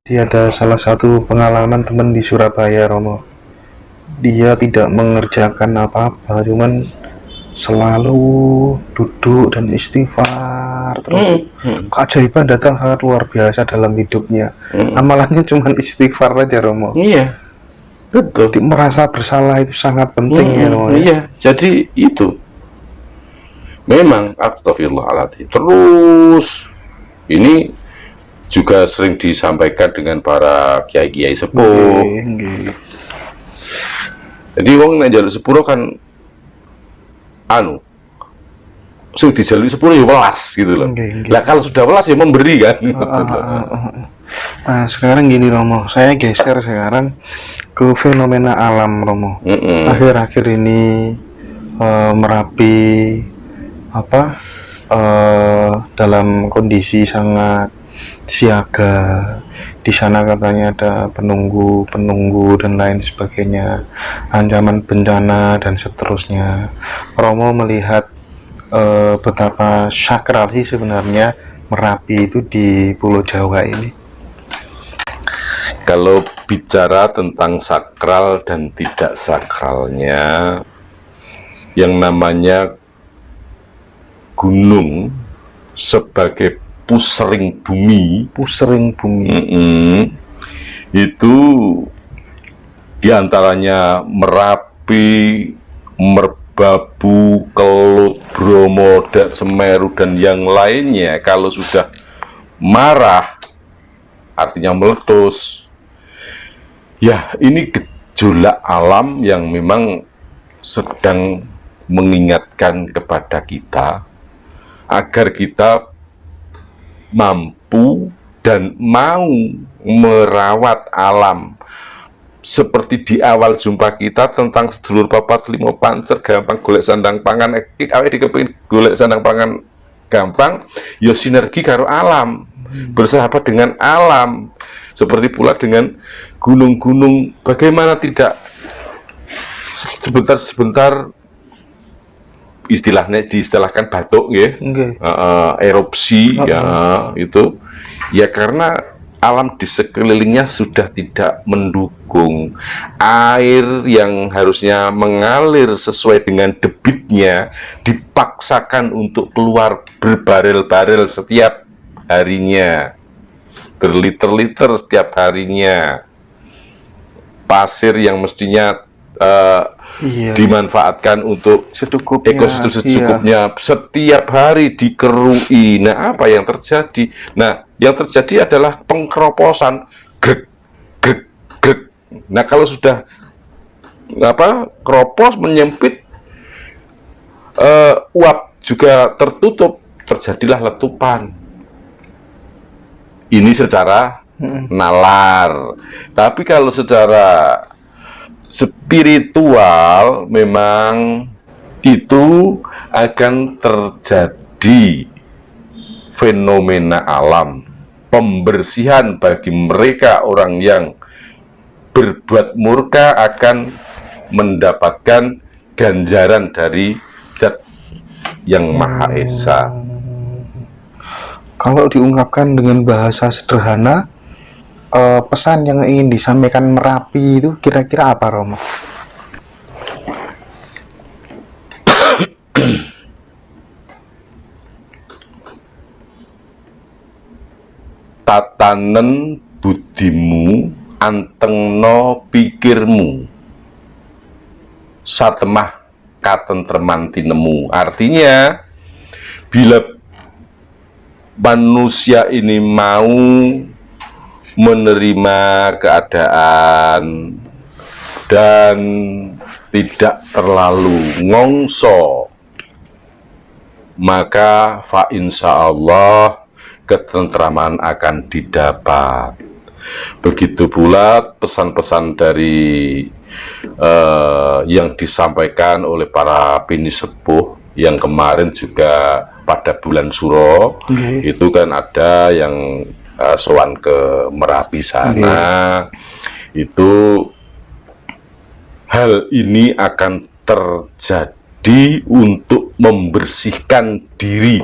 Dia ada salah satu pengalaman teman di Surabaya, Romo. Dia tidak mengerjakan apa-apa, cuman selalu duduk dan istighfar terus. Keajaiban datang sangat luar biasa dalam hidupnya. Amalannya cuman istighfar aja, Romo. Iya, betul. Merasa bersalah itu sangat penting ya, Romo. Iya, jadi itu memang astagfirullahaladzim. Terus ini juga sering disampaikan dengan para kiai-kiai sepuh. Jadi wong nek njaluk sepuro kan anu sing dijaluk sepuro ya welas gitu loh. Lah kalau sudah welas ya memberi kan. Nah sekarang gini Romo, saya geser sekarang ke fenomena alam, Romo. Akhir-akhir ini Merapi dalam kondisi sangat siaga. Di sana katanya ada penunggu dan lain sebagainya, ancaman bencana dan seterusnya. Romo melihat betapa sakral sih sebenarnya Merapi itu di Pulau Jawa ini. Kalau bicara tentang sakral dan tidak sakralnya, yang namanya gunung sebagai pusering bumi, itu diantaranya Merapi, Merbabu, Kelut, Bromo, Semeru dan yang lainnya, kalau sudah marah artinya meletus. Ya, ini gejolak alam yang memang sedang mengingatkan kepada kita agar kita mampu dan mau merawat alam. Seperti di awal jumpa kita tentang sedulur papat limo pancer gampang golek sandang pangan, awake dikepengin golek sandang pangan gampang, ya sinergi karo alam, bersahabat dengan alam. Seperti pula dengan gunung-gunung, bagaimana tidak sebentar-sebentar istilahnya diistilahkan batuk ya, erupsi ya itu ya karena alam di sekelilingnya sudah tidak mendukung. Air yang harusnya mengalir sesuai dengan debitnya dipaksakan untuk keluar berbarel-barel setiap harinya, berliter-liter setiap harinya. Pasir yang mestinya dimanfaatkan untuk ekosistem secukupnya, setiap hari dikerui. Nah, apa yang terjadi? Nah, yang terjadi adalah pengkeroposan, grek, grek, grek. Nah, kalau sudah keropos menyempit, uap juga tertutup, terjadilah letupan. Ini secara nalar. Tapi kalau secara spiritual memang itu akan terjadi fenomena alam, pembersihan bagi mereka orang yang berbuat murka akan mendapatkan ganjaran dari Zat yang Maha Esa. Kalau diungkapkan dengan bahasa sederhana, pesan yang ingin disampaikan Merapi itu kira-kira apa, Romo? Tatanen budimu, antengno pikirmu, satemah katentreman tinemu. Artinya, bila manusia ini mau menerima keadaan dan tidak terlalu ngongso, maka fa insyaallah ketentraman akan didapat. Begitu pula pesan-pesan dari yang disampaikan oleh para bini sepuh yang kemarin juga pada bulan Suro, itu kan ada yang sowan ke Merapi sana. Itu hal ini akan terjadi untuk membersihkan diri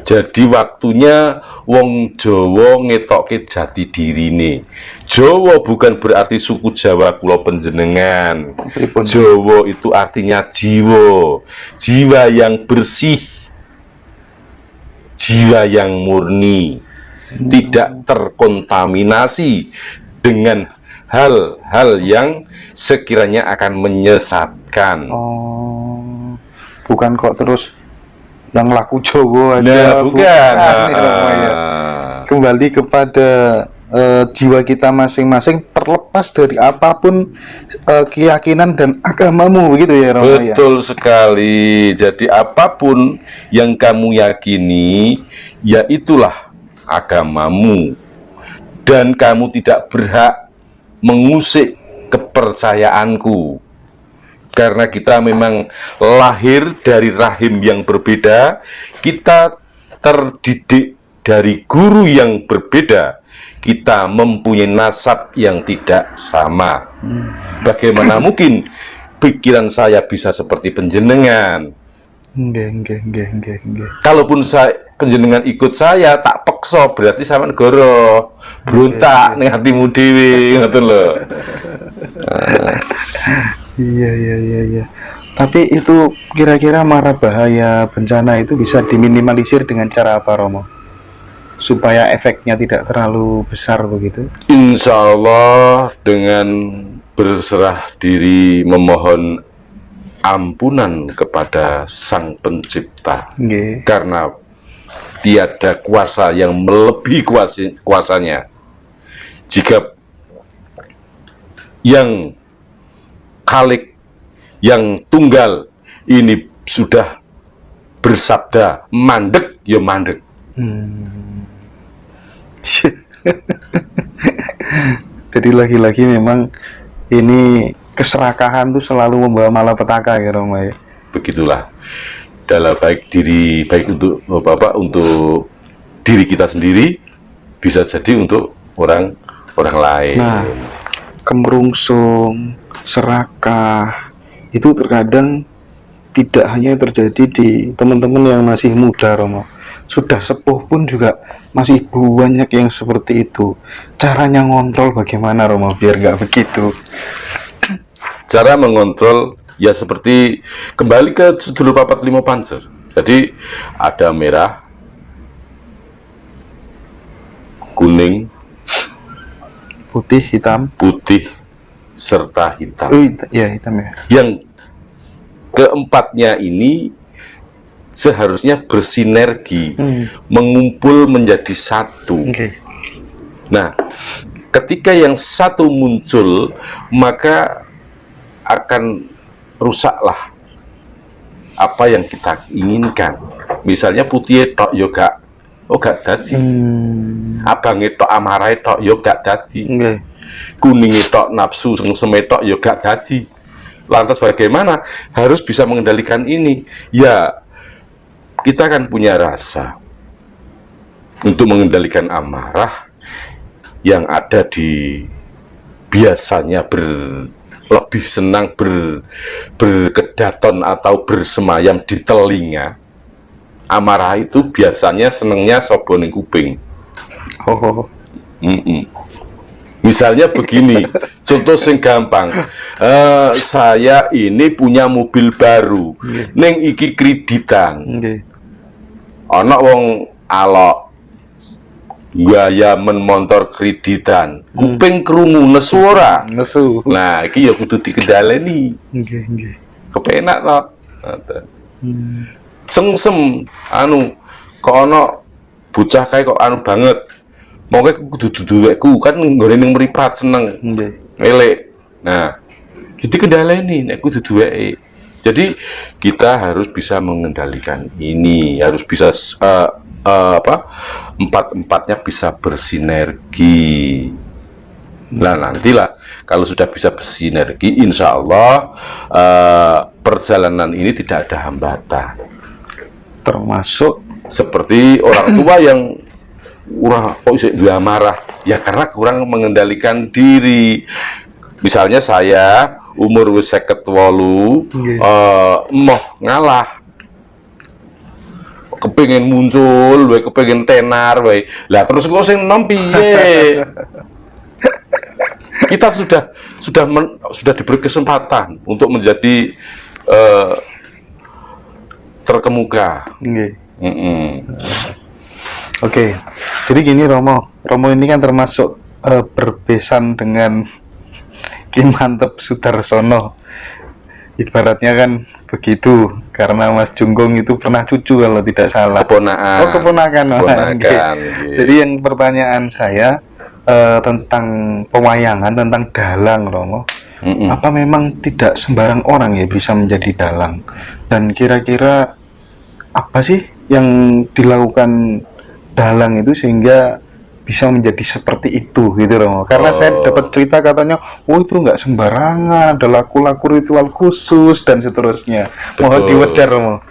Jadi waktunya wong Jawa ngetokke jati dirine. Jawa bukan berarti suku Jawa kula panjenengan. Pripun? Jawa itu artinya jiwa. Jiwa yang bersih. Jiwa yang murni. Tidak terkontaminasi dengan hal-hal yang sekiranya akan menyesatkan. Oh, bukan kok terus yang laku Jawa aja. Nah, bukan. Ya, Romo, ya. Kembali kepada jiwa kita masing-masing, terlepas dari apapun keyakinan dan agamamu, begitu ya Romo, ya. Betul sekali. Jadi apapun yang kamu yakini, ya itulah agamamu. Dan kamu tidak berhak mengusik kepercayaanku. Karena kita memang lahir dari rahim yang berbeda, kita terdidik dari guru yang berbeda, kita mempunyai nasab yang tidak sama. Bagaimana mungkin pikiran saya bisa seperti panjenengan? Nggih. Kalaupun panjenengan ikut saya, tak peksa, berarti sampean goro berontak ning hatimu dhewe, ngoten lho. Iya. Tapi itu kira-kira mara bahaya bencana itu bisa diminimalisir dengan cara apa, Romo? Supaya efeknya tidak terlalu besar begitu. Insya Allah dengan berserah diri memohon ampunan kepada Sang Pencipta. Nggih. Karena tiada kuasa yang melebihi kuasanya. Jika yang Khalik, yang tunggal ini sudah bersabda mandek, ya mandek. Jadi lagi-lagi memang ini keserakahan tuh selalu membawa malapetaka ya Romo ya. Begitulah dalam baik untuk Bapak, untuk diri kita sendiri, bisa jadi untuk orang lain. Nah, kemerungsung, serakah itu terkadang tidak hanya terjadi di teman-teman yang masih muda, Romo. Sudah sepuh pun juga masih banyak yang seperti itu. Caranya ngontrol bagaimana, Romo, biar nggak begitu? Cara mengontrol ya seperti kembali ke sedulur papat 5 pancer. Jadi ada merah, kuning, Putih, hitam. putih, serta hitam. Oh, ya hitam ya. Yang keempatnya ini seharusnya bersinergi, mengumpul menjadi satu. Oke. Nah, ketika yang satu muncul, maka akan rusaklah apa yang kita inginkan. Misalnya putih tok yoga, gak dadi. Abang tok amarah tok yoga dadi. Oke. Kuning tok nafsu sengseme tok yoga dadi. Lantas bagaimana? Harus bisa mengendalikan ini. Ya, kita kan punya rasa untuk mengendalikan amarah yang ada di biasanya lebih senang berkedaton atau bersemayam di telinga. Amarah itu biasanya senengnya soboning kuping. Oh. Misalnya begini, contoh sing gampang, saya ini punya mobil baru, neng iki kreditan, ana wong alok gaya menmontor kreditan, kuping krungu nesu ora? Nesu. Nah, iki ya kudu dikendhaleni. Nggih. Kepenak to. Sengsem kok ana bocah kae kok banget. Mongke kudu duduwekku kan nggone ning mripat seneng. Nggih. Elek. Nah, jadi kendaleni nek kudu duweke. Jadi kita harus bisa mengendalikan ini, harus bisa empat-empatnya bisa bersinergi. Nah, nantilah kalau sudah bisa bersinergi, insya Allah perjalanan ini tidak ada hambatan. Termasuk seperti orang tua yang kok bisa dia marah, ya karena kurang mengendalikan diri. Misalnya saya umur wis 58, moh ngalah kepengin muncul, wae kepengin tenar, wae. Lah terus kok sing nom piye? Kita sudah diberi kesempatan untuk menjadi terkemuka. Nggih. Oke, jadi gini Romo ini kan termasuk berbesan dengan Ki Mantep Sudarsono. Ibaratnya kan begitu, karena Mas Junggong itu pernah cucu kalau tidak salah. Keponakan. Oh, keponakan. Keponakan. Jadi yang pertanyaan saya tentang pewayangan, tentang dalang Romo. Apa memang tidak sembarang orang ya bisa menjadi dalang? Dan kira-kira apa sih yang dilakukan dalang itu sehingga bisa menjadi seperti itu gitu Romo? Karena saya dapat cerita katanya, oh itu nggak sembarangan, ada laku-laku ritual khusus dan seterusnya. Mohon diwedar Romo.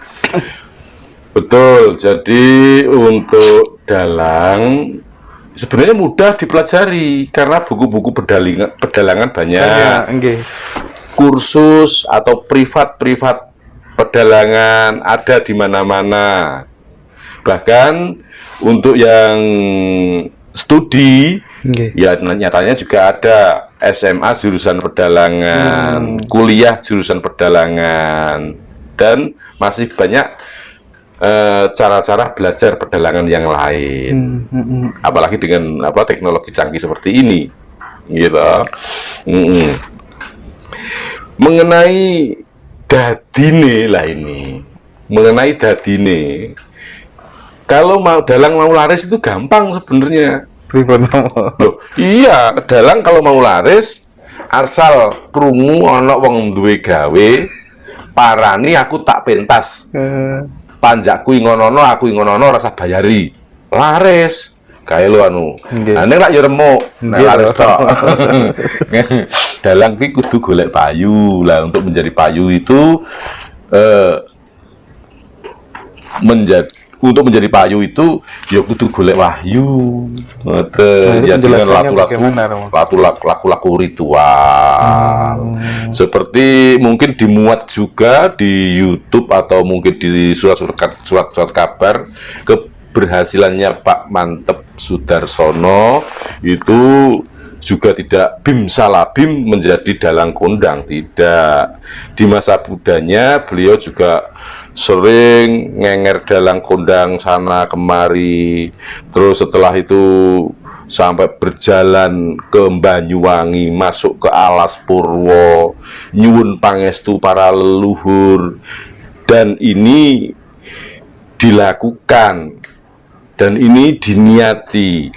Betul. Jadi untuk dalang sebenarnya mudah dipelajari karena buku-buku pedalangan banyak. Kursus atau privat pedalangan ada di mana-mana. Bahkan untuk yang studi, ya nyatanya juga ada SMA jurusan pedalangan, kuliah jurusan pedalangan, dan masih banyak cara-cara belajar pedalangan yang lain. Apalagi dengan teknologi canggih seperti ini, gitu. Mengenai dadine lah ini, mengenai dadine. Kalau dalang mau laris itu gampang sebenarnya. Loh, iya, dalang kalau mau laris asal krungu ana wong duwe gawe, parani aku tak pentas. Panjakku ngono-ngono, aku ngono-ngono rasa bayari. Laris. Kae lu anu. Nek lak ya remuk, nek laris tok. Dalang ki kudu golek payu. Lah untuk menjadi payu itu untuk menjadi payu itu ya kudu golek wahyu. Ya dengan laku-laku ritual. Seperti mungkin dimuat juga di YouTube atau mungkin di surat-surat kabar keberhasilannya Pak Mantep Sudarsono itu juga tidak bim salah bim menjadi dalang kondang, tidak. Di masa mudanya beliau juga sering ngenger dalang kondang sana kemari, terus setelah itu sampai berjalan ke Banyuwangi, masuk ke Alas Purwo, nyuwun pangestu para leluhur, dan ini dilakukan dan ini diniati.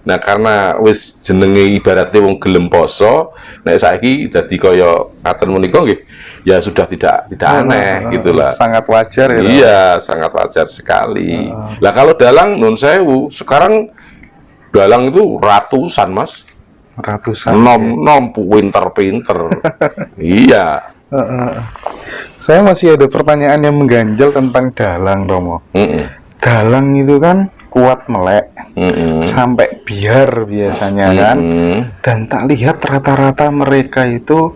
Nah karena wis jenenge ibaratnya wong gelem poso, nek saiki dadi kaya ngaten menika nggih, ya sudah tidak aneh gitulah. Sangat wajar ya. Iya, sangat wajar sekali. Lah kalau dalang nun sewu, sekarang dalang itu ratusan, Mas. Ratusan. Nom pinter-pinter. Iya. Saya masih ada pertanyaan yang mengganjal tentang dalang, Romo. Dalang itu kan kuat melek, sampai biar biasanya kan, dan tak lihat rata-rata mereka itu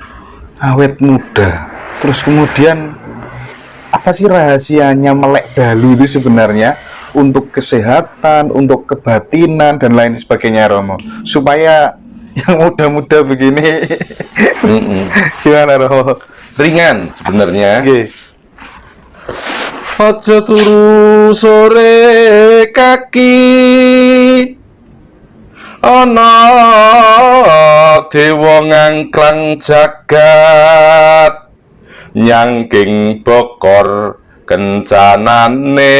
awet muda. Terus kemudian apa sih rahasianya melek dalu itu sebenarnya untuk kesehatan, untuk kebatinan dan lain sebagainya Romo, supaya yang muda-muda begini gimana Romo? Ringan sebenarnya. Aja turu sore kaki ana dewa ngangklang jagat nyangking bokor kencanane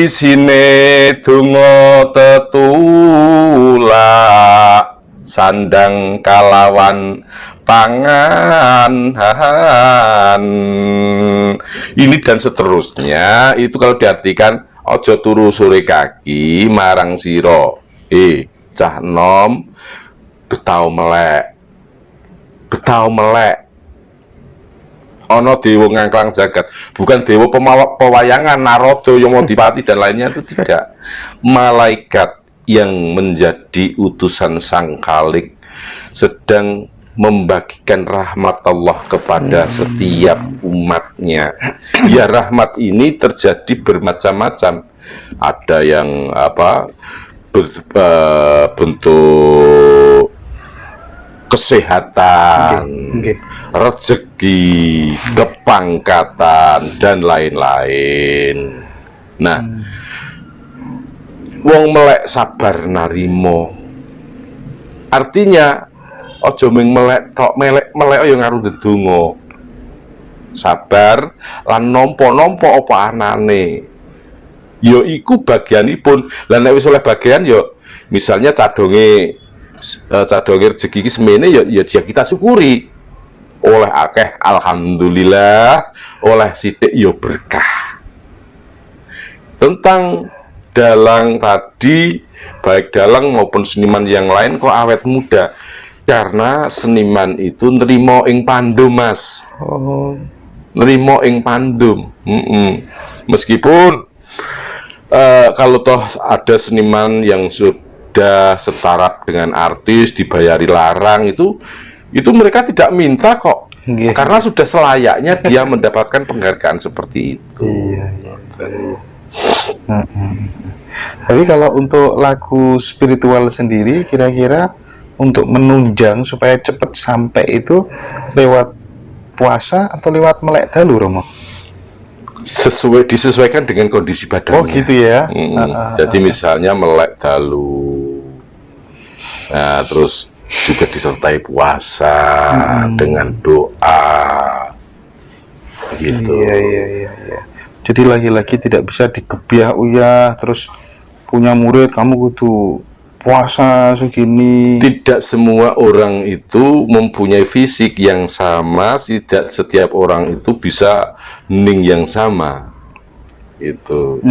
isine donga tetulak sandang kalawan pangan ini dan seterusnya. Itu kalau diartikan ojo turu sore kaki marang siro cah nom betau melek ono dewa ngangklang jagat, bukan dewa pewayangan Narodo Yomodipati dan lainnya, itu tidak. Malaikat yang menjadi utusan Sang Khalik sedang membagikan rahmat Allah kepada setiap umatnya. Ya, rahmat ini terjadi bermacam-macam. Ada yang bentuk kesehatan, rezeki, kepangkatan, dan lain-lain. Nah, wong melek sabar narimo. Artinya ojo ming melek tok, melek yo ngaruh ndedonga. Sabar lan nampa-nampa apa anane. Yo iku bagianipun. Lah nek wis oleh bagian yo misalnya cadonge rezeki iki semene ya kita syukuri. Oleh akeh alhamdulillah, oleh sithik ya berkah. Tentang dalang tadi, baik dalang maupun seniman yang lain kok awet muda, karena seniman itu nerimo ing pandum, Mas. Nerimo ing pandum. Meskipun kalau toh ada seniman yang sudah setara dengan artis dibayari larang, itu mereka tidak minta kok, karena sudah selayaknya dia mendapatkan penghargaan seperti itu. Tapi kalau untuk lagu spiritual sendiri, kira-kira untuk menunjang supaya cepat sampai itu lewat puasa atau lewat melek dalu, Romo? Disesuaikan dengan kondisi badannya. Oh gitu ya. Jadi misalnya melek dalu, nah terus juga disertai puasa dengan doa, gitu. Iya. Jadi lagi-lagi tidak bisa digebiah uyah terus punya murid kamu kudu puasa segini. Tidak semua orang itu mempunyai fisik yang sama, tidak setiap orang itu bisa hening yang sama. Itu.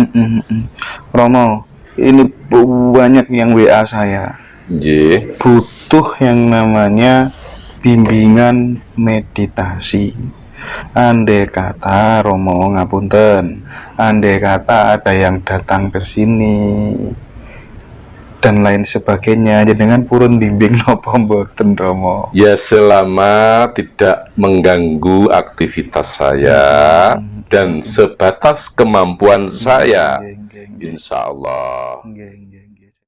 Romo, ini banyak yang WA saya. Butuh yang namanya bimbingan meditasi. Andai kata Romo ngapunten, andai kata ada yang datang ke sini dan lain sebagainya, dengan purun bimbing napa mboten, Romo? Ya, selama tidak mengganggu aktivitas saya dan sebatas kemampuan saya, insya Allah.